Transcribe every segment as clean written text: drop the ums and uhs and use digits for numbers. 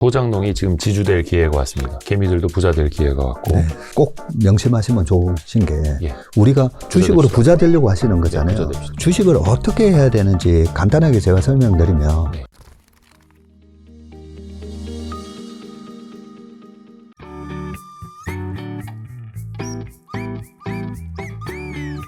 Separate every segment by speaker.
Speaker 1: 소장농이 지금 지주될 기회가 왔습니다. 개미들도 부자 될 기회가 왔고.
Speaker 2: 네, 꼭 명심하시면 좋으신 게
Speaker 1: 예.
Speaker 2: 우리가 주식으로 부자 되려고 하시는 거잖아요.
Speaker 1: 부자 됩시다.
Speaker 2: 주식을 어떻게 해야 되는지 간단하게 제가 설명드리면
Speaker 1: 네.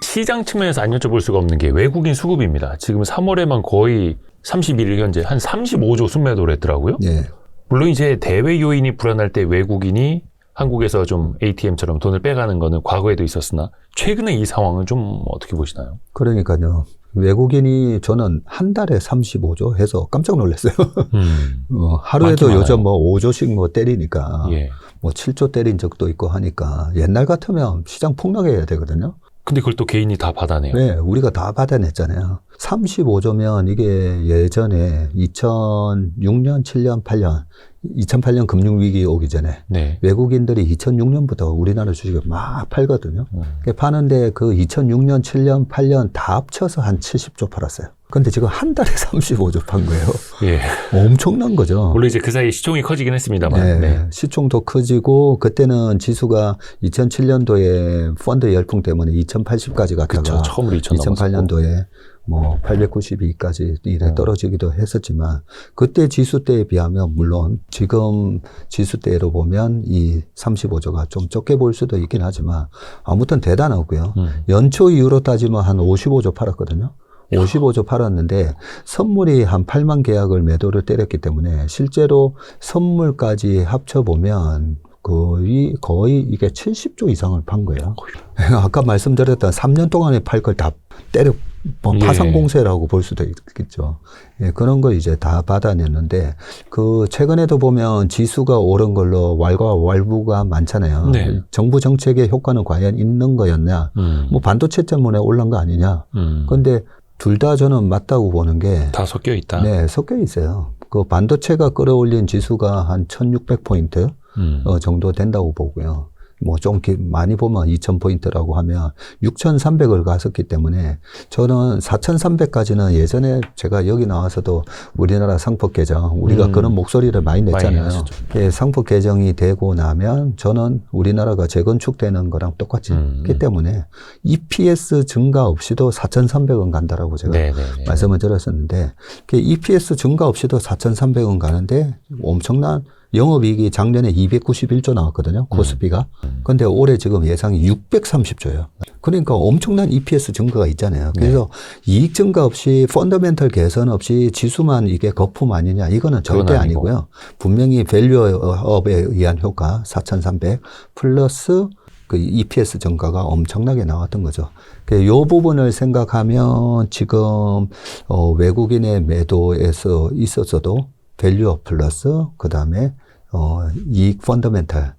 Speaker 1: 시장 측면에서 안 여쭤볼 수가 없는 게 외국인 수급입니다. 지금 3월에만 거의 31일 현재 한 35조 순매도를 했더라고요.
Speaker 2: 예.
Speaker 1: 물론 이제 대외 요인이 불안할 때 외국인이 한국에서 좀 ATM처럼 돈을 빼가는 거는 과거에도 있었으나 최근에 이 상황은 좀 어떻게 보시나요?
Speaker 2: 그러니까요. 외국인이 저는 한 달에 35조 해서 깜짝 놀랐어요. 하루에도
Speaker 1: 많긴
Speaker 2: 요즘
Speaker 1: 많아요.
Speaker 2: 뭐 5조씩 뭐 때리니까
Speaker 1: 예.
Speaker 2: 뭐 7조 때린 적도 있고 하니까 옛날 같으면 시장 폭락해야 되거든요.
Speaker 1: 근데 그걸 또 개인이 다 받아내요.
Speaker 2: 네, 우리가 다 받아냈잖아요. 35조면 이게 예전에 2006년, 7년, 8년, 2008년 금융위기 오기 전에
Speaker 1: 네.
Speaker 2: 외국인들이 2006년부터 우리나라 주식을 막 팔거든요. 파는데 그 2006년, 7년, 8년 다 합쳐서 한 70조 팔았어요. 근데 지금 한 달에 35조 판 거예요.
Speaker 1: 예.
Speaker 2: 엄청난 거죠.
Speaker 1: 물론 이제 그 사이 시총이 커지긴 했습니다만.
Speaker 2: 네,
Speaker 1: 네.
Speaker 2: 시총도 커지고 그때는 지수가 2007년도에 펀드 열풍 때문에 2080까지 갔다가
Speaker 1: 그쵸. 처음으로 2000
Speaker 2: 2008년도에 뭐 892까지 이래 떨어지기도 했었지만 그때 지수 때에 비하면 물론 지금 지수 때로 보면 이 35조가 좀 적게 보일 수도 있긴 하지만 아무튼 대단하고요. 연초 이후로 따지면 한 55조 팔았거든요. 55조 팔았는데 선물이 한 8만 계약을 매도를 때렸기 때문에 실제로 선물까지 합쳐보면 거의 이게 70조 이상을 판 거예요. 아까 말씀드렸던 3년 동안에 팔 걸 다 때려 파산공세라고 볼 수도 있겠죠. 예, 그런 거 이제 다 받아냈는데 최근에도 보면 지수가 오른 걸로 왈가왈부가 많잖아요.
Speaker 1: 네.
Speaker 2: 정부 정책의 효과는 과연 있는 거였냐? 뭐 반도체 때문에 올란 거 아니냐? 근데 둘 다 저는 맞다고 보는 게
Speaker 1: 다 섞여 있다.
Speaker 2: 네, 섞여 있어요. 그 반도체가 끌어올린 지수가 한 1600포인트 정도 된다고 보고요. 뭐 좀 많이 보면 2000포인트라고 하면 6300을 갔었기 때문에 저는 4300까지는 예전에 제가 여기 나와서도 우리나라 상법 개정 우리가 그런 목소리를 많이 냈잖아요. 예, 상법 개정이 되고 나면 저는 우리나라가 재건축되는 거랑 똑같이 했기 때문에 EPS 증가 없이도 4300원 간다라고 제가
Speaker 1: 네네네.
Speaker 2: 말씀을 드렸었는데 EPS 증가 없이도 4300원 가는데 엄청난 영업이익이 작년에 291조 나왔거든요. 코스피가. 근데 올해 지금 예상이 630조예요. 그러니까 엄청난 EPS 증가가 있잖아요. 그래서 이익 증가 없이 펀더멘털 개선 없이 지수만 이게 거품 아니냐. 이거는 절대 아니고요. 분명히 밸류업에 의한 효과 4,300 플러스 그 EPS 증가가 엄청나게 나왔던 거죠. 이 부분을 생각하면 지금 외국인의 매도에서 있었어도 밸류업 플러스 그 다음에 이익 펀더멘털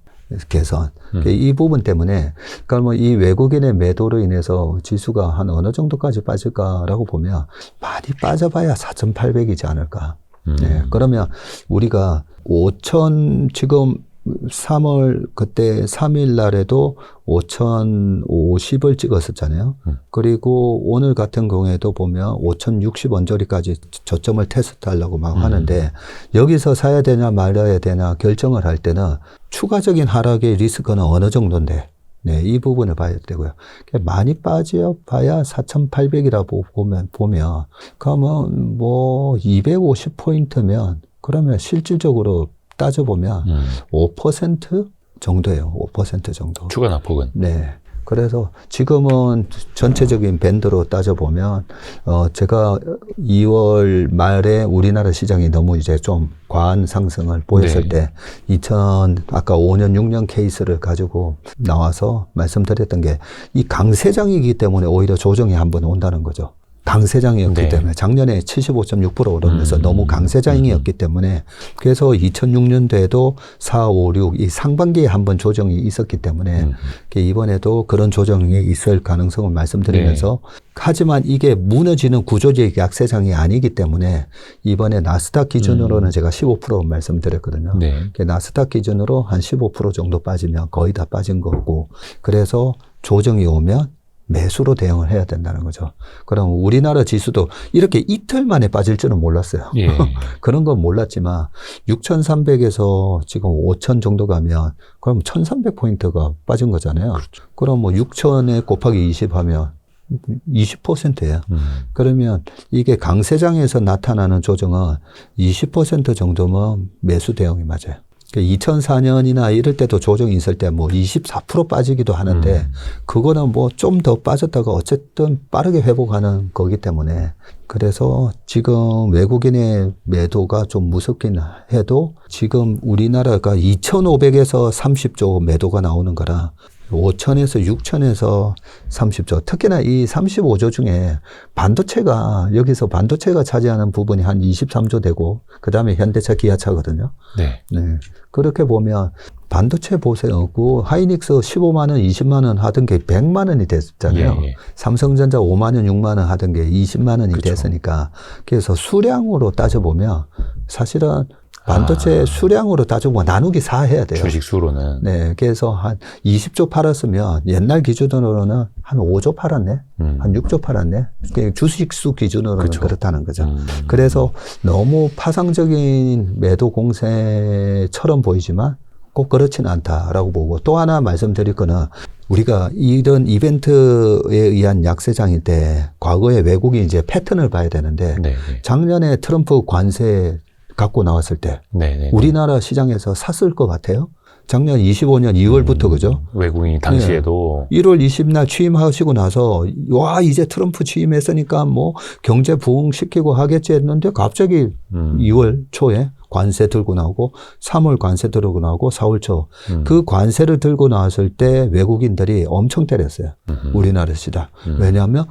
Speaker 2: 개선 이 부분 때문에 그러니까 뭐 이 외국인의 매도로 인해서 지수가 한 어느 정도까지 빠질까라고 보면 많이 빠져봐야 4,800이지 않을까. 네, 그러면 우리가 5,000 지금 3월 그때 3일 날에도 5,050을 찍었었잖아요. 그리고 오늘 같은 경우에도 보면 5,060 언저리까지 저점을 테스트하려고 막 하는데 여기서 사야 되냐 말아야 되냐 결정을 할 때는 추가적인 하락의 리스크는 어느 정도인데 네, 이 부분을 봐야 되고요. 많이 빠져봐야 4,800이라고 보면 그러면 뭐 250포인트면 그러면 실질적으로 따져보면 5% 정도예요. 5% 정도.
Speaker 1: 추가 낙폭은.
Speaker 2: 네. 그래서 지금은 전체적인 밴드로 따져보면 제가 2월 말에 우리나라 시장이 너무 이제 좀 과한 상승을 보였을 때 아까 5년 6년 케이스를 가지고 나와서 말씀드렸던 게 이 강세장이기 때문에 오히려 조정이 한번 온다는 거죠. 강세장이었기 때문에 작년에 75.6% 오르면서 너무 강세장이었기 때문에 그래서 2006년도에도 4, 5, 6 이 상반기에 한번 조정이 있었기 때문에 이번에도 그런 조정이 있을 가능성을 말씀드리면서 하지만 이게 무너지는 구조적 약세장이 아니기 때문에 이번에 나스닥 기준으로는 제가 15% 말씀드렸거든요. 나스닥 기준으로 한 15% 정도 빠지면 거의 다 빠진 거고 그래서 조정이 오면 매수로 대응을 해야 된다는 거죠. 그럼 우리나라 지수도 이렇게 이틀 만에 빠질 줄은 몰랐어요.
Speaker 1: 예.
Speaker 2: 그런 건 몰랐지만 6,300에서 지금 5,000 정도 가면 그럼 1,300포인트가 빠진 거잖아요.
Speaker 1: 그렇죠.
Speaker 2: 그럼 뭐 6,000에 곱하기 20 하면 20%예요. 그러면 이게 강세장에서 나타나는 조정은 20% 정도면 매수 대응이 맞아요. 2004년이나 이럴 때도 조정이 있을 때 뭐 24% 빠지기도 하는데 그거는 뭐 좀 더 빠졌다가 어쨌든 빠르게 회복하는 거기 때문에 그래서 지금 외국인의 매도가 좀 무섭긴 해도 지금 우리나라가 2,500에서 30조 매도가 나오는 거라 5천에서 6천에서 30조. 특히나 이 35조 중에 반도체가 여기서 반도체가 차지하는 부분이 한 23조 되고 그다음에 현대차, 기아차거든요.
Speaker 1: 네.
Speaker 2: 네. 그렇게 보면 반도체 보세요. 그 하이닉스 15만 원, 20만 원 하던 게 100만 원이 됐잖아요.
Speaker 1: 예, 예.
Speaker 2: 삼성전자 5만 원, 6만 원 하던 게 20만 원이
Speaker 1: 그쵸.
Speaker 2: 됐으니까 그래서 수량으로 따져보면 사실은 반도체 수량으로 따지고 나누기 4 해야 돼요.
Speaker 1: 주식 수로는.
Speaker 2: 네. 그래서 한 20조 팔았으면 옛날 기준으로는 한 5조 팔았네. 한 6조 팔았네. 주식수 기준으로는
Speaker 1: 그쵸.
Speaker 2: 그렇다는 거죠. 그래서 너무 파상적인 매도 공세처럼 보이지만 꼭 그렇지는 않다라고 보고 또 하나 말씀드릴 거는 우리가 이런 이벤트에 의한 약세장일 때 과거에 외국인 이제 패턴을 봐야 되는데
Speaker 1: 네.
Speaker 2: 작년에 트럼프 관세 갖고 나왔을 때
Speaker 1: 네.
Speaker 2: 우리나라 시장에서 샀을 것 같아요. 작년 25년 2월부터 그죠?
Speaker 1: 외국인이 당시에도
Speaker 2: 1월 20날 취임하시고 나서 와 이제 트럼프 취임했으니까 뭐 경제 부흥시키고 하겠지 했는데 갑자기 2월 초에 관세 들고 나오고 3월 관세 들고 나오고 4월 초 그 관세를 들고 나왔을 때 외국인들이 엄청 때렸어요. 우리나라 시장. 왜냐하면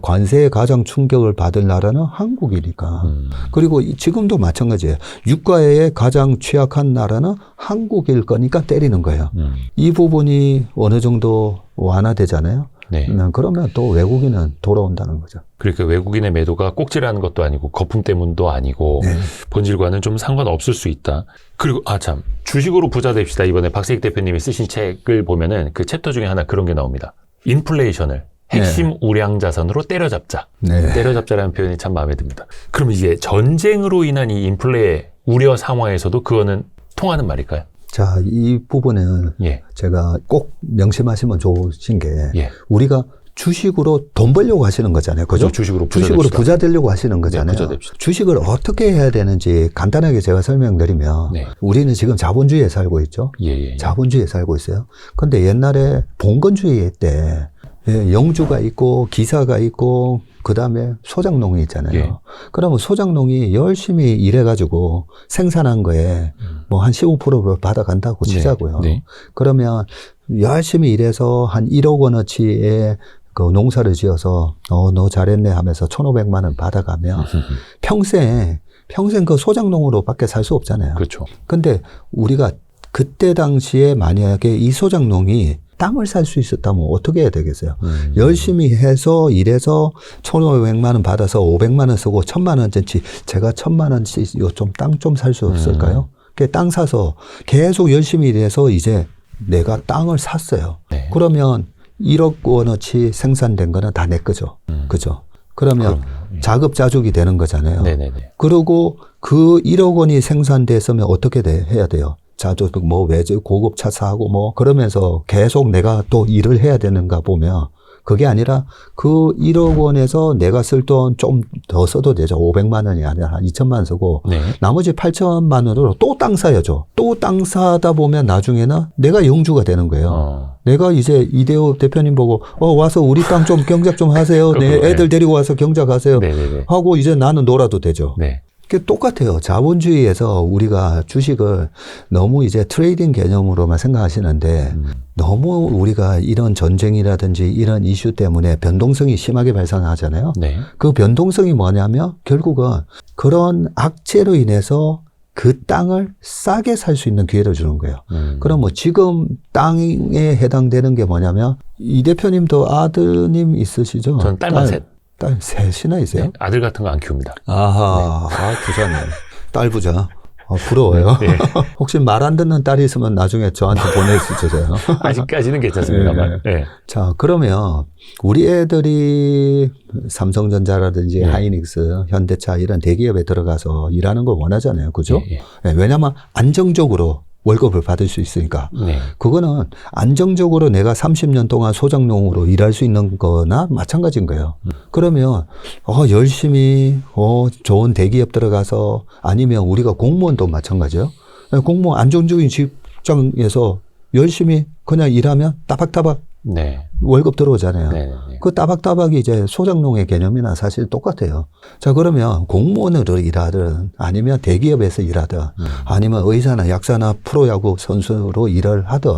Speaker 2: 관세에 가장 충격을 받을 나라는 한국이니까. 그리고 지금도 마찬가지예요. 유가에 가장 취약한 나라는 한국일 거니까 때리는 거예요. 이 부분이 어느 정도 완화되잖아요.
Speaker 1: 네.
Speaker 2: 그러면 또 외국인은 돌아온다는 거죠.
Speaker 1: 그러니까 외국인의 매도가 꼭지라는 것도 아니고 거품 때문도 아니고
Speaker 2: 네.
Speaker 1: 본질과는 좀 상관없을 수 있다. 그리고 참 주식으로 부자 됩시다. 이번에 박세익 대표님이 쓰신 책을 보면은 그 챕터 중에 하나 그런 게 나옵니다. 인플레이션을 핵심 우량 자산으로 때려잡자.
Speaker 2: 네.
Speaker 1: 때려잡자라는 표현이 참 마음에 듭니다. 그럼 이제 전쟁으로 인한 이 인플레 우려 상황에서도 그거는 통하는 말일까요?
Speaker 2: 자, 이 부분은
Speaker 1: 예.
Speaker 2: 제가 꼭 명심하시면 좋으신 게
Speaker 1: 예.
Speaker 2: 우리가 주식으로 돈 벌려고 하시는 거잖아요. 그죠?
Speaker 1: 주식으로 부자
Speaker 2: 주식으로
Speaker 1: 됩시다.
Speaker 2: 부자 되려고 하시는 거잖아요.
Speaker 1: 네, 부자 됩시다.
Speaker 2: 주식을 어떻게 해야 되는지 간단하게 제가 설명드리면
Speaker 1: 네.
Speaker 2: 우리는 지금 자본주의에 살고 있죠.
Speaker 1: 예.
Speaker 2: 자본주의에 살고 있어요. 근데 옛날에 봉건주의 때 영주가 있고 기사가 있고 그다음에 소작농이 있잖아요.
Speaker 1: 예.
Speaker 2: 그러면 소작농이 열심히 일해가지고 생산한 거에 뭐 한 15%를 받아간다고 치자고요.
Speaker 1: 네. 그러면
Speaker 2: 그러면 열심히 일해서 한 1억 원어치의 그 농사를 지어서 너 잘했네 하면서 1,500만 원 받아가면 평생 그 소작농으로밖에 살 수 없잖아요.
Speaker 1: 그렇죠.
Speaker 2: 근데 우리가 그때 당시에 만약에 이 소작농이 땅을 살 수 있었다면 어떻게 해야 되겠어요? 열심히 해서 일해서 1,500만 원 받아서 500만 원 쓰고 1,000만 원짜리 제가 1,000만 원씩 좀 땅 좀 살 수 없을까요? 땅 사서 계속 열심히 일해서 이제 내가 땅을 샀어요.
Speaker 1: 네.
Speaker 2: 그러면 1억 원어치 생산된 거는 다 내 거죠. 그죠? 그러면 자급자족이 되는 거잖아요.
Speaker 1: 네네네.
Speaker 2: 그리고 그 1억 원이 생산됐으면 어떻게 해야 돼요? 자주 뭐 외제 고급 차 사고 뭐 그러면서 계속 내가 또 일을 해야 되는가 보면 그게 아니라 그 1억 원에서 내가 쓸 돈 좀 더 써도 되죠. 500만 원이 아니라 한 2천만 원 쓰고
Speaker 1: 네.
Speaker 2: 나머지 8천만 원으로 또 땅 사야죠. 또 땅 사다 보면 나중에는 내가 영주가 되는 거예요. 내가 이제 이대호 대표님 보고 와서 우리 땅 좀 경작 좀 하세요. 네, 애들 데리고 와서 경작하세요.
Speaker 1: 네네네.
Speaker 2: 하고 이제 나는 놀아도 되죠.
Speaker 1: 네.
Speaker 2: 그게 똑같아요. 자본주의에서 우리가 주식을 너무 이제 트레이딩 개념으로만 생각하시는데 너무 우리가 이런 전쟁이라든지 이런 이슈 때문에 변동성이 심하게 발생하잖아요.
Speaker 1: 네.
Speaker 2: 그 변동성이 뭐냐면 결국은 그런 악재로 인해서 그 땅을 싸게 살 수 있는 기회를 주는 거예요. 그럼 뭐 지금 땅에 해당되는 게 뭐냐면 이 대표님도 아드님 있으시죠?
Speaker 1: 저는 딸만 셋.
Speaker 2: 딸 셋이나 있어요?
Speaker 1: 네. 아들 같은 거 안 키웁니다.
Speaker 2: 아하, 부자네. 딸 부자. 부러워요.
Speaker 1: 네.
Speaker 2: 혹시 말 안 듣는 딸이 있으면 나중에 저한테 보내주세요.
Speaker 1: 아직까지는 괜찮습니다만. 네.
Speaker 2: 자, 그러면 우리 애들이 삼성전자라든지
Speaker 1: 네.
Speaker 2: 하이닉스, 현대차 이런 대기업에 들어가서 일하는 걸 원하잖아요. 그죠?
Speaker 1: 예,
Speaker 2: 네, 왜냐하면 안정적으로 월급을 받을 수 있으니까.
Speaker 1: 네.
Speaker 2: 그거는 안정적으로 내가 30년 동안 소장농으로 일할 수 있는 거나 마찬가지인 거예요. 그러면 열심히 좋은 대기업 들어가서 아니면 우리가 공무원도 마찬가지예요. 공무원 안정적인 직장에서 열심히 그냥 일하면 따박따박
Speaker 1: 네.
Speaker 2: 월급 들어오잖아요.
Speaker 1: 네.
Speaker 2: 그 따박따박이 이제 소장농의 개념이나 사실 똑같아요. 자, 그러면 공무원으로 일하든 아니면 대기업에서 일하든 아니면 의사나 약사나 프로야구 선수로 일을 하든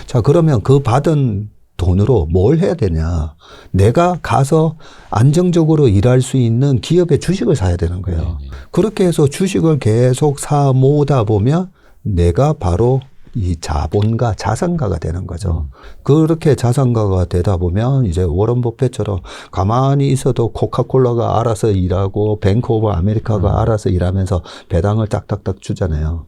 Speaker 2: 자, 그러면 그 받은 돈으로 뭘 해야 되냐. 내가 가서 안정적으로 일할 수 있는 기업의 주식을 사야 되는 거예요. 그렇게 해서 주식을 계속 사 모으다 보면 내가 바로 이 자본가, 자산가가 되는 거죠. 그렇게 자산가가 되다 보면 이제 워런 버핏처럼 가만히 있어도 코카콜라가 알아서 일하고 뱅크 오브 아메리카가 알아서 일하면서 배당을 딱딱딱 주잖아요.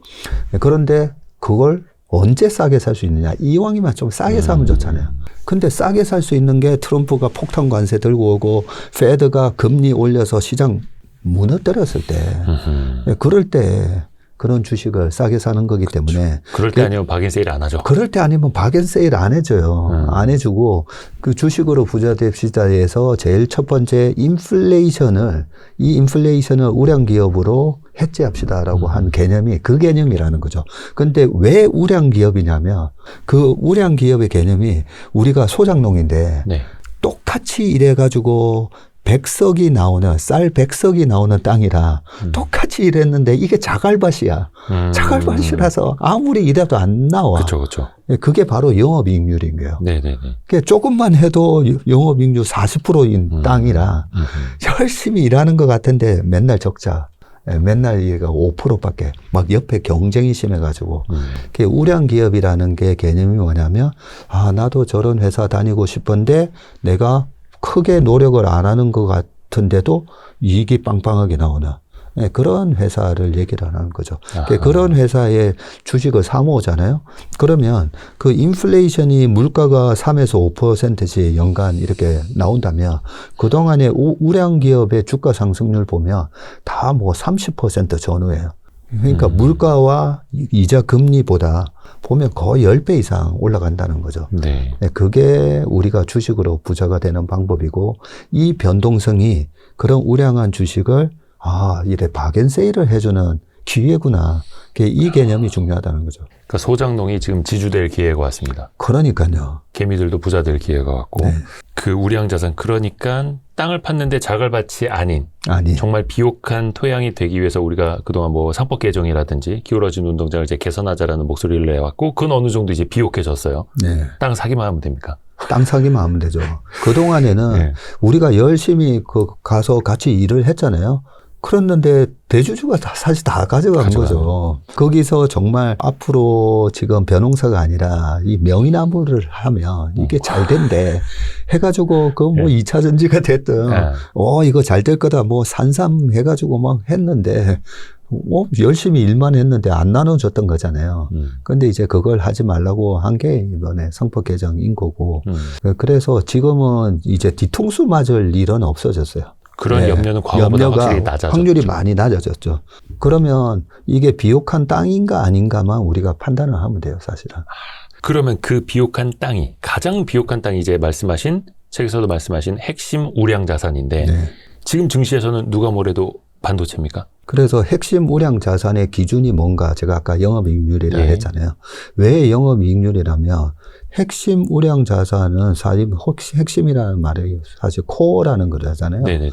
Speaker 2: 그런데 그걸 언제 싸게 살 수 있느냐. 이왕이면 좀 싸게 사면 좋잖아요. 근데 싸게 살 수 있는 게 트럼프가 폭탄 관세 들고 오고 페드가 금리 올려서 시장 무너뜨렸을 때 그럴 때 그런 주식을 싸게 사는 거기 때문에.
Speaker 1: 그럴 때 아니면 박앤세일 안 하죠.
Speaker 2: 그럴 때 아니면 박앤세일 안 해줘요. 안 해주고 그 주식으로 부자 됩시다에서 제일 첫 번째 이 인플레이션을 우량 기업으로 해지합시다라고 한 개념이 그 개념이라는 거죠. 근데 왜 우량 기업이냐면 그 우량 기업의 개념이 우리가 소장농인데
Speaker 1: 네.
Speaker 2: 똑같이 일해가지고 쌀 100석이 나오는 땅이라 똑같이 일했는데 이게 자갈밭이야. 자갈밭이라서 아무리 일해도 안 나와.
Speaker 1: 그렇죠.
Speaker 2: 그게 바로 영업이익률인 거예요.
Speaker 1: 네네네.
Speaker 2: 조금만 해도 영업이익률 40%인 땅이라 열심히 일하는 것 같은데 맨날 적자. 맨날 얘가 5%밖에 막 옆에 경쟁이 심해가지고 그게 우량 기업이라는 게 개념이 뭐냐면 나도 저런 회사 다니고 싶은데 내가 크게 노력을 안 하는 것 같은데도 이익이 빵빵하게 나오는 그런 회사를 얘기를 하는 거죠. 그런 회사의 주식을 사모으잖아요. 그러면 그 인플레이션이 물가가 3에서 5%씩 연간 이렇게 나온다면 그동안의 우량 기업의 주가 상승률 보면 다 뭐 30% 전후예요. 그러니까 물가와 이자 금리보다 보면 거의 10배 이상 올라간다는 거죠.
Speaker 1: 네.
Speaker 2: 그게 우리가 주식으로 부자가 되는 방법이고 이 변동성이 그런 우량한 주식을 이래 박앤세일을 해주는 기회구나. 이 개념이 중요하다는 거죠.
Speaker 1: 그러니까 소장농이 지금 지주될 기회가 왔습니다.
Speaker 2: 그러니까요.
Speaker 1: 개미들도 부자 될 기회가 왔고
Speaker 2: 네.
Speaker 1: 그 우량자산 그러니까 땅을 팠는데 자갈밭이 아닌
Speaker 2: 아니.
Speaker 1: 정말 비옥한 토양이 되기 위해서 우리가 그동안 뭐 상법 개정이라든지 기울어진 운동장을 이제 개선하자라는 목소리를 내왔고 그건 어느 정도 이제 비옥해졌어요.
Speaker 2: 네.
Speaker 1: 땅 사기만 하면 됩니까?
Speaker 2: 땅 사기만 하면 되죠. 그동안에는
Speaker 1: 네.
Speaker 2: 우리가 열심히 가서 같이 일을 했잖아요. 그랬는데 대주주가 사실 다 가져간 거죠. 거기서 정말 앞으로 지금 벼농사가 아니라 이 명이나무를 하면 이게 잘 된대 해가지고 그 뭐 2차 전지가 됐든 이거 잘 될 거다 뭐 산삼 해가지고 막 했는데 열심히 일만 했는데 안 나눠줬던 거잖아요. 근데 이제 그걸 하지 말라고 한 게 이번에 성법 개정인 거고 그래서 지금은 이제 뒤통수 맞을 일은 없어졌어요.
Speaker 1: 그런 염려는 과거보다 확실히 낮아졌죠.
Speaker 2: 확률이 많이 낮아졌죠. 그러면 이게 비옥한 땅인가 아닌가만 우리가 판단을 하면 돼요, 사실은.
Speaker 1: 그러면 그 비옥한 땅이 가장 비옥한 땅이 이제 말씀하신 책에서도 말씀하신 핵심 우량 자산인데
Speaker 2: 네.
Speaker 1: 지금 증시에서는 누가 뭐래도 반도체입니까?
Speaker 2: 그래서 핵심 우량 자산의 기준이 뭔가 제가 아까 영업이익률이라 했잖아요. 왜 영업이익률이라면 핵심 우량 자산은 사실 핵심이라는 말이 사실 코어라는 걸 하잖아요.
Speaker 1: 네네네.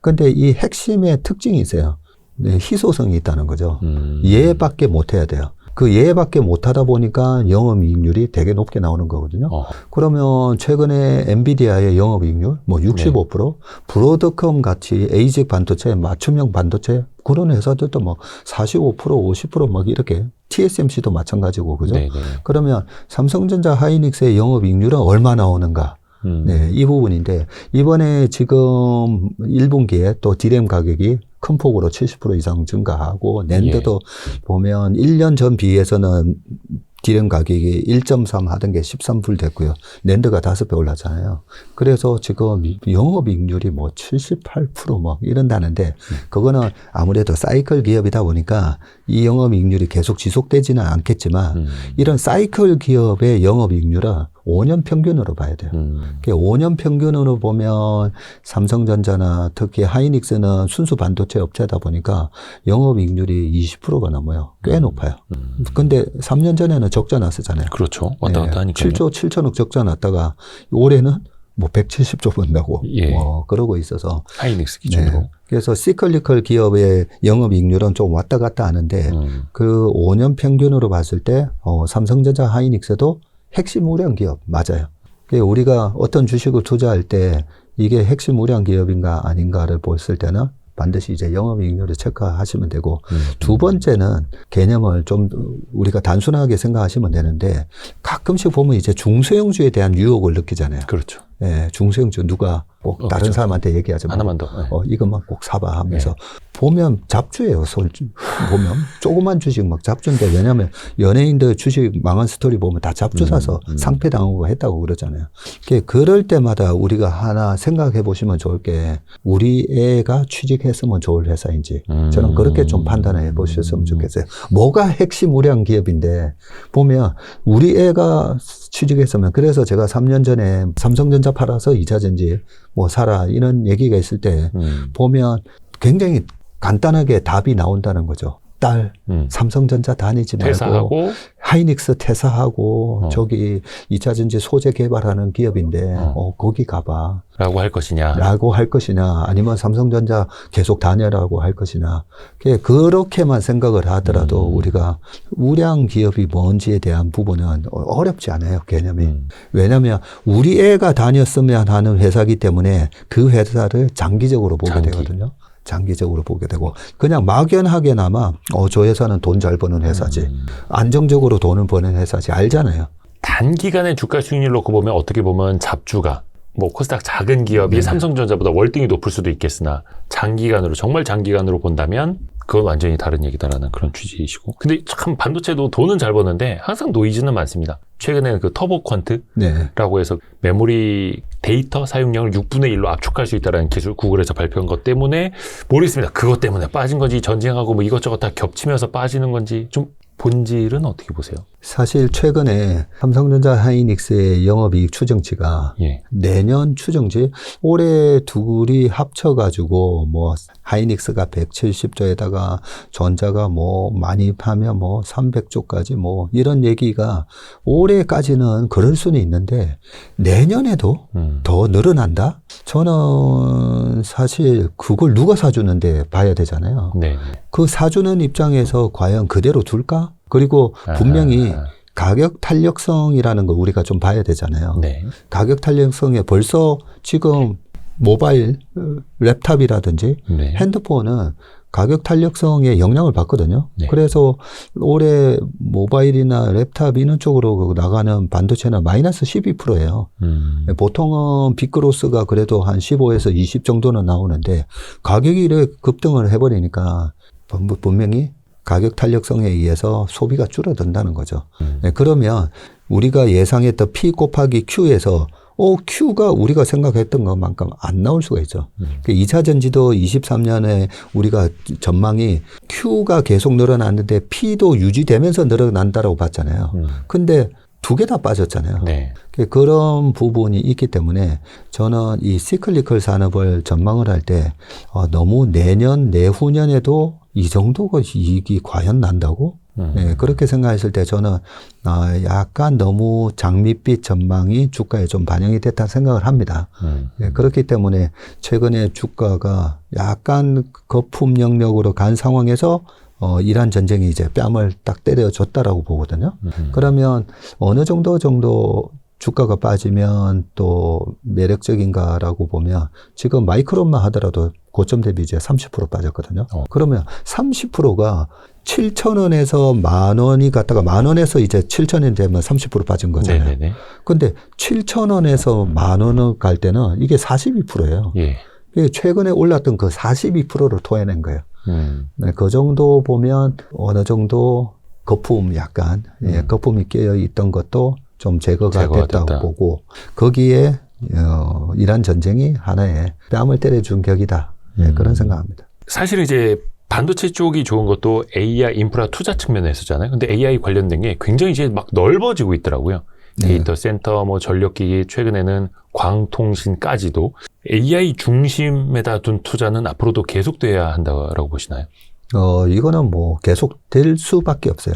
Speaker 2: 근데 이 핵심의 특징이 있어요. 희소성이 있다는 거죠. 얘밖에 못 해야 돼요. 그 얘밖에 못 하다 보니까 영업이익률이 되게 높게 나오는 거거든요. 그러면 최근에 엔비디아의 영업이익률 뭐 65%, 브로드컴 같이 에이직 반도체, 맞춤형 반도체 그런 회사들도 뭐 45%, 50% 막 이렇게 TSMC도 마찬가지고 그죠? 네네. 그러면 삼성전자 하이닉스의 영업이익률은 얼마 나오는가? 네, 이 부분인데 이번에 지금 1분기에 또 디램 가격이 큰 폭으로 70% 이상 증가하고 낸드도 보면 1년 전 비해서는 디램 가격이 1.3 하던 게 13불 됐고요. 낸드가 5배 올랐잖아요. 그래서 지금 영업이익률이 뭐 78% 뭐 이런다는데 그거는 아무래도 사이클 기업이다 보니까 이 영업이익률이 계속 지속되지는 않겠지만 이런 사이클 기업의 영업이익률은 5년 평균으로 봐야 돼요. 5년 평균으로 보면 삼성전자나 특히 하이닉스는 순수 반도체 업체다 보니까 영업이익률이 20%가 넘어요. 꽤 높아요. 근데 3년 전에는 적자 났었잖아요.
Speaker 1: 그렇죠. 왔다 갔다 하니까요.
Speaker 2: 7조 7천억 적자 났다가 올해는 뭐 170조 번다고 그러고 있어서
Speaker 1: 하이닉스 기준으로.
Speaker 2: 네. 그래서 시클리컬 기업의 영업이익률은 좀 왔다 갔다 하는데 그 5년 평균으로 봤을 때 삼성전자 하이닉스도 핵심 우량 기업 맞아요. 우리가 어떤 주식을 투자할 때 이게 핵심 우량 기업인가 아닌가를 봤을 때는 반드시 이제 영업이익률을 체크하시면 되고 두 번째는 개념을 좀 우리가 단순하게 생각하시면 되는데 가끔씩 보면 이제 중소형주에 대한 유혹을 느끼잖아요.
Speaker 1: 그렇죠.
Speaker 2: 예, 중소형주 누가 꼭 다른
Speaker 1: 그렇죠.
Speaker 2: 사람한테 얘기하지 말고
Speaker 1: 하나만 더.
Speaker 2: 이것만 꼭 사봐 하면서 보면 잡주예요. 보면 조그만 주식 막 잡주인데 왜냐하면 연예인들 주식 망한 스토리 보면 다 잡주 사서 상패 당하고 했다고 그러잖아요. 그럴 때마다 우리가 하나 생각해 보시면 좋을 게 우리 애가 취직했으면 좋을 회사인지 저는 그렇게 좀 판단해 보셨으면 좋겠어요. 뭐가 핵심 우량 기업인데 보면 우리 애가 취직했으면 그래서 제가 3년 전에 삼성전자 팔아서 2차전지 뭐 사라 이런 얘기가 있을 때 보면 굉장히 간단하게 답이 나온다는 거죠. 딸 삼성전자 다니지 말고
Speaker 1: 퇴사하고
Speaker 2: 하이닉스 퇴사하고 저기 2차전지 소재 개발하는 기업인데 거기 가봐
Speaker 1: 라고 할 것이냐
Speaker 2: 라고 할 것이냐 아니면 삼성전자 계속 다녀라고 할 것이냐 그렇게만 생각을 하더라도 우리가 우량 기업이 뭔지에 대한 부분은 어렵지 않아요. 개념이. 왜냐하면 우리 애가 다녔으면 하는 회사이기 때문에 그 회사를 장기적으로 보게 되거든요. 장기적으로 보게 되고 그냥 막연하게나마 저 회사는 돈 잘 버는 회사지 안정적으로 돈을 버는 회사지 알잖아요.
Speaker 1: 단기간의 주가 수익률 놓고 보면 어떻게 보면 잡주가 뭐 코스닥 작은 기업이 삼성전자보다 월등히 높을 수도 있겠으나 장기간으로 정말 장기간으로 본다면 그건 완전히 다른 얘기다라는 그런 취지이시고 근데 참 반도체도 돈은 잘 버는데 항상 노이즈는 많습니다. 최근에는 그 터보 퀀트라고 해서 메모리 데이터 사용량을 6분의 1로 압축할 수 있다는 기술 구글에서 발표한 것 때문에 모르겠습니다. 그것 때문에 빠진 건지 전쟁하고 뭐 이것저것 다 겹치면서 빠지는 건지 좀 본질은 어떻게 보세요?
Speaker 2: 사실 최근에 삼성전자 하이닉스의 영업이익 추정치가 내년 추정치 올해 둘이 합쳐가지고 뭐 하이닉스가 170조에다가 전자가 뭐 많이 파면 뭐 300조까지 뭐 이런 얘기가 올해까지는 그럴 수는 있는데 내년에도 더 늘어난다? 저는 사실 그걸 누가 사주는데 봐야 되잖아요.
Speaker 1: 네.
Speaker 2: 그 사주는 입장에서 과연 그대로 둘까? 그리고 분명히 가격 탄력성이라는 걸 우리가 좀 봐야 되잖아요. 가격 탄력성에 벌써 지금 모바일 랩탑이라든지 핸드폰은 가격 탄력성에 영향을 받거든요. 그래서 올해 모바일이나 랩탑 이런 쪽으로 나가는 반도체는 마이너스 12%예요. 보통은 빅그로스가 그래도 한 15에서 20 정도는 나오는데 가격이 이렇게 급등을 해버리니까 분명히 가격 탄력성에 의해서 소비가 줄어든다는 거죠. 그러면 우리가 예상했던 P 곱하기 Q에서 Q가 우리가 생각했던 것만큼 안 나올 수가 있죠. 2차 전지도 23년에 우리가 전망이 Q가 계속 늘어났는데 P도 유지되면서 늘어난다라고 봤잖아요. 근데 두 개 다 빠졌잖아요. 그런 부분이 있기 때문에 저는 이 시클리컬 산업을 전망을 할 때 너무 내년, 내후년에도 이 정도가 이익이 과연 난다고? 그렇게 생각했을 때 저는 약간 너무 장밋빛 전망이 주가에 좀 반영이 됐다는 생각을 합니다. 그렇기 때문에 최근에 주가가 약간 거품 영역으로 간 상황에서 이란 전쟁이 이제 뺨을 딱 때려줬다라고 보거든요. 그러면 어느 정도 주가가 빠지면 또 매력적인가라고 보면 지금 마이크론만 하더라도 고점 대비 이제 30% 빠졌거든요. 그러면 30%가 7,000원에서 10,000원이 갔다가 10,000원에서 이제 7,000원이 되면 30% 빠진 거잖아요.
Speaker 1: 네네네.
Speaker 2: 근데 7,000원에서 10,000원을 갈 때는 이게 42%예요.
Speaker 1: 예.
Speaker 2: 최근에 올랐던 그 42%를 토해낸 거예요. 네, 그 정도 보면 어느 정도 거품 약간 거품이 끼어 있던 것도 좀 제거가 됐다고
Speaker 1: 됐다.
Speaker 2: 보고 거기에 이란 전쟁이 하나의 뺨을 때려준 격이다. 그런 생각합니다.
Speaker 1: 사실 이제 반도체 쪽이 좋은 것도 AI 인프라 투자 측면에서잖아요. 근데 AI 관련된 게 굉장히 이제 막 넓어지고 있더라고요.
Speaker 2: 네.
Speaker 1: 데이터 센터, 뭐 전력기기, 최근에는 광통신까지도 AI 중심에다 둔 투자는 앞으로도 계속돼야 한다고 보시나요?
Speaker 2: 이거는 뭐 계속 될 수밖에 없어요.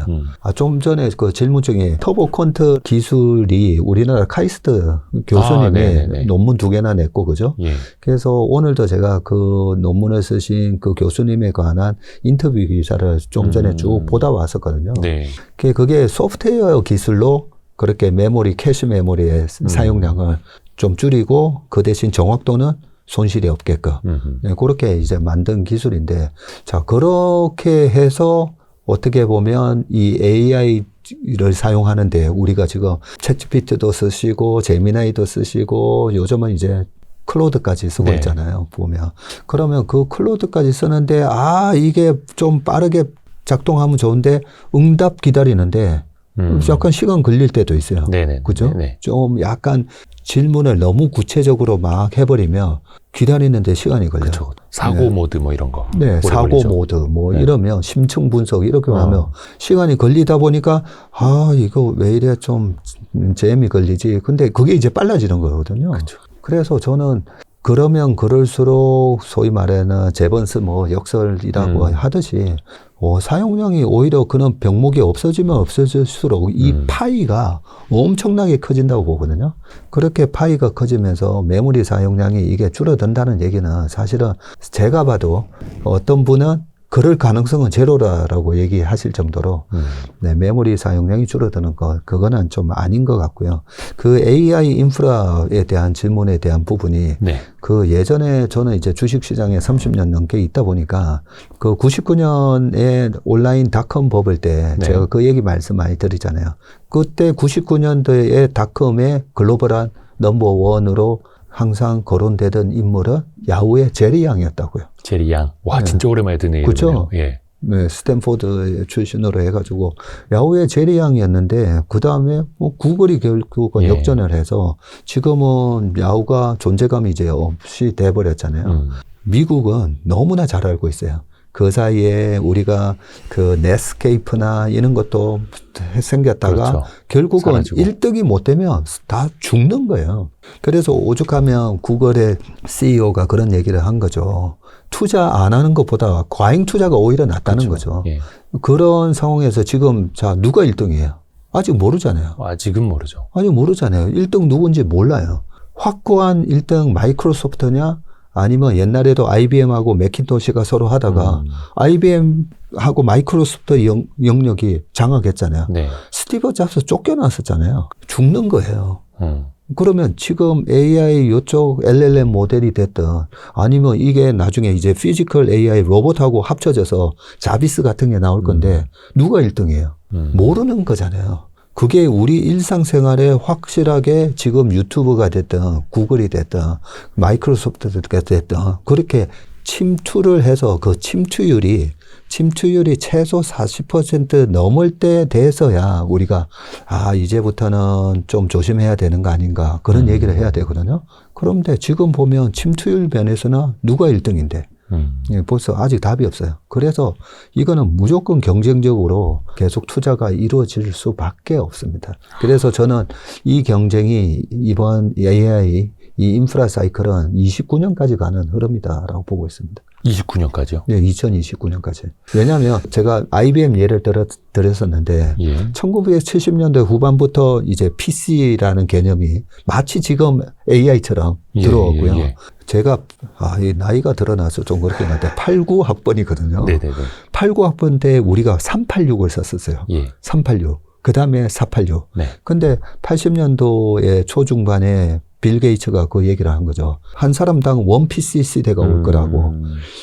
Speaker 2: 좀 전에 그 질문 중에 터보 퀀트 기술이 우리나라 카이스트 교수님이 논문 2개나 냈고, 그죠?
Speaker 1: 예.
Speaker 2: 그래서 오늘도 제가 그 논문을 쓰신 그 교수님에 관한 인터뷰 기사를 좀 전에 쭉 보다 왔었거든요.
Speaker 1: 네.
Speaker 2: 그게 소프트웨어 기술로 그렇게 메모리, 캐시 메모리의 사용량을 좀 줄이고 그 대신 정확도는 손실이 없게끔 그렇게 이제 만든 기술인데, 자, 그렇게 해서 어떻게 보면 이 AI를 사용하는데 우리가 지금 챗GPT도 쓰시고 제미나이도 쓰시고 요즘은 이제 클로드까지 쓰고 있잖아요. 보면 그러면 그 클로드까지 쓰는데 이게 좀 빠르게 작동하면 좋은데 응답 기다리는데 약간 시간 걸릴 때도 있어요.
Speaker 1: 네네.
Speaker 2: 그죠?
Speaker 1: 네네.
Speaker 2: 좀 약간 질문을 너무 구체적으로 막 해버리면 기다리는데 시간이 걸려요.
Speaker 1: 그쵸. 사고 모드 뭐 이런 거.
Speaker 2: 네, 사고
Speaker 1: 걸리죠.
Speaker 2: 모드 뭐 이러면 심층 분석 이렇게 하면 시간이 걸리다 보니까 이거 왜 이래 좀 잼이 걸리지. 근데 그게 이제 빨라지는 거거든요.
Speaker 1: 그쵸.
Speaker 2: 그래서 저는 그러면 그럴수록 소위 말하는 제번스 뭐 역설이라고 하듯이 사용량이 오히려 그런 병목이 없어지면 없어질수록 이 파이가 엄청나게 커진다고 보거든요. 그렇게 파이가 커지면서 메모리 사용량이 이게 줄어든다는 얘기는 사실은 제가 봐도 어떤 분은 그럴 가능성은 제로라고 얘기하실 정도로 메모리 사용량이 줄어드는 것, 그거는 좀 아닌 것 같고요. 그 AI 인프라에 대한 질문에 대한 부분이 그 예전에 저는 이제 주식시장에 30년 넘게 있다 보니까 그 99년에 온라인 닷컴 버블 때 제가 그 얘기 말씀 많이 드리잖아요. 그때 99년도에 닷컴의 글로벌한 넘버원으로 항상 거론되던 인물은 야후의 제리 양이었다고요.
Speaker 1: 제리 양. 와, 진짜 오랜만에 듣는
Speaker 2: 그렇죠?
Speaker 1: 이름이네요. 예.
Speaker 2: 네, 스탠포드 출신으로 해가지고 야후의 제리 양이었는데 그 다음에 뭐 구글이 결국은 역전을 해서 지금은 야후가 존재감이 이제 없이 돼버렸잖아요. 미국은 너무나 잘 알고 있어요. 그 사이에 우리가 그 넷스케이프나 이런 것도 생겼다가 결국은 사라지고. 1등이 못 되면 다 죽는 거예요. 그래서 오죽하면 구글의 CEO가 그런 얘기를 한 거죠. 투자 안 하는 것보다 과잉 투자가 오히려 낫다는 거죠. 그런 상황에서 지금 자 누가 1등이에요? 아직 모르잖아요.
Speaker 1: 아직은 모르죠.
Speaker 2: 아직 모르잖아요. 1등 누군지 몰라요. 확고한 1등 마이크로소프트냐? 아니면 옛날에도 IBM하고 매킨토시가 서로 하다가 IBM하고 마이크로소프트 영역이 장악했잖아요. 스티브 잡스 쫓겨났었잖아요. 죽는 거예요. 그러면 지금 AI 이쪽 LLM 모델이 됐든 아니면 이게 나중에 이제 피지컬 AI 로봇하고 합쳐져서 자비스 같은 게 나올 건데 누가 1등이에요? 모르는 거잖아요. 그게 우리 일상생활에 확실하게 지금 유튜브가 됐든 구글이 됐든 마이크로소프트가 됐든 그렇게 침투를 해서 그 침투율이 최소 40% 넘을 때 돼서야 우리가 이제부터는 좀 조심해야 되는 거 아닌가 그런 얘기를 해야 되거든요. 그런데 지금 보면 침투율 면에서나 누가 1등인데 벌써 아직 답이 없어요. 그래서 이거는 무조건 경쟁적으로 계속 투자가 이루어질 수밖에 없습니다. 그래서 저는 이 경쟁이 이번 AI 이 인프라 사이클은 29년까지 가는 흐름이다라고 보고 있습니다.
Speaker 1: 29년까지요?
Speaker 2: 네, 2029년까지. 왜냐하면 제가 IBM 예를 들었었는데 1970년대 후반부터 이제 PC라는 개념이 마치 지금 AI처럼 들어오고요. 제가 나이가 드러나서 좀 그렇긴 한데 89학번이거든요. 89학번 때 우리가 386을 썼었어요. 386. 그 다음에 486.
Speaker 1: 네.
Speaker 2: 근데 80년도에 초중반에 빌 게이츠가 그 얘기를 한 거죠. 한 사람당 원 PC 시대가 올 거라고.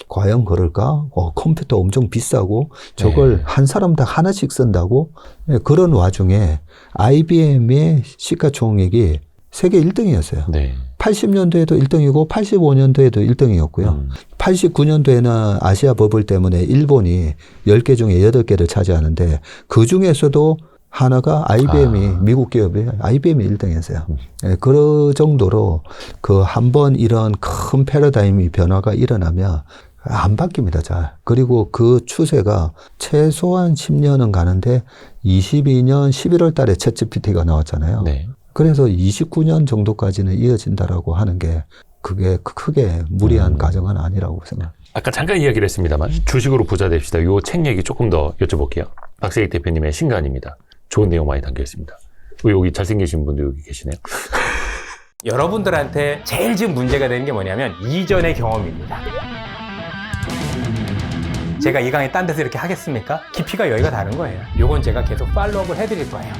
Speaker 2: 과연 그럴까? 컴퓨터 엄청 비싸고 저걸
Speaker 1: 네.
Speaker 2: 한 사람당 하나씩 쓴다고? 네, 그런 와중에 IBM의 시가총액이 세계 1등이었어요.
Speaker 1: 네.
Speaker 2: 80년도에도 1등이고 85년도에도 1등이었고요. 89년도에는 아시아 버블 때문에 일본이 10개 중에 8개를 차지하는데 그 중에서도 하나가 IBM이 미국 기업이 IBM이 1등이었어요. 예, 그 정도로 그 한 번 이런 큰 패러다임이 변화가 일어나면 안 바뀝니다. 잘. 그리고 그 추세가 최소한 10년은 가는데 22년 11월 달에 챗GPT가 나왔잖아요.
Speaker 1: 네.
Speaker 2: 그래서 29년 정도까지는 이어진다라고 하는 게 그게 크게 무리한 가정은 아니라고 생각합니다.
Speaker 1: 아까 잠깐 이야기를 했습니다만 주식으로 부자 됩시다. 요 책 얘기 조금 더 여쭤볼게요. 박세익 대표님의 신간입니다. 좋은 내용 많이 담겨 있습니다. 여기 잘생기신 분도 여기 계시네요.
Speaker 3: 여러분들한테 제일 지금 문제가 되는 게 뭐냐면 이전의 경험입니다. 제가 이 강의 딴 데서 이렇게 하겠습니까? 깊이가 여기가 다른 거예요. 요건 제가 계속 팔로우업을 해드릴 거예요.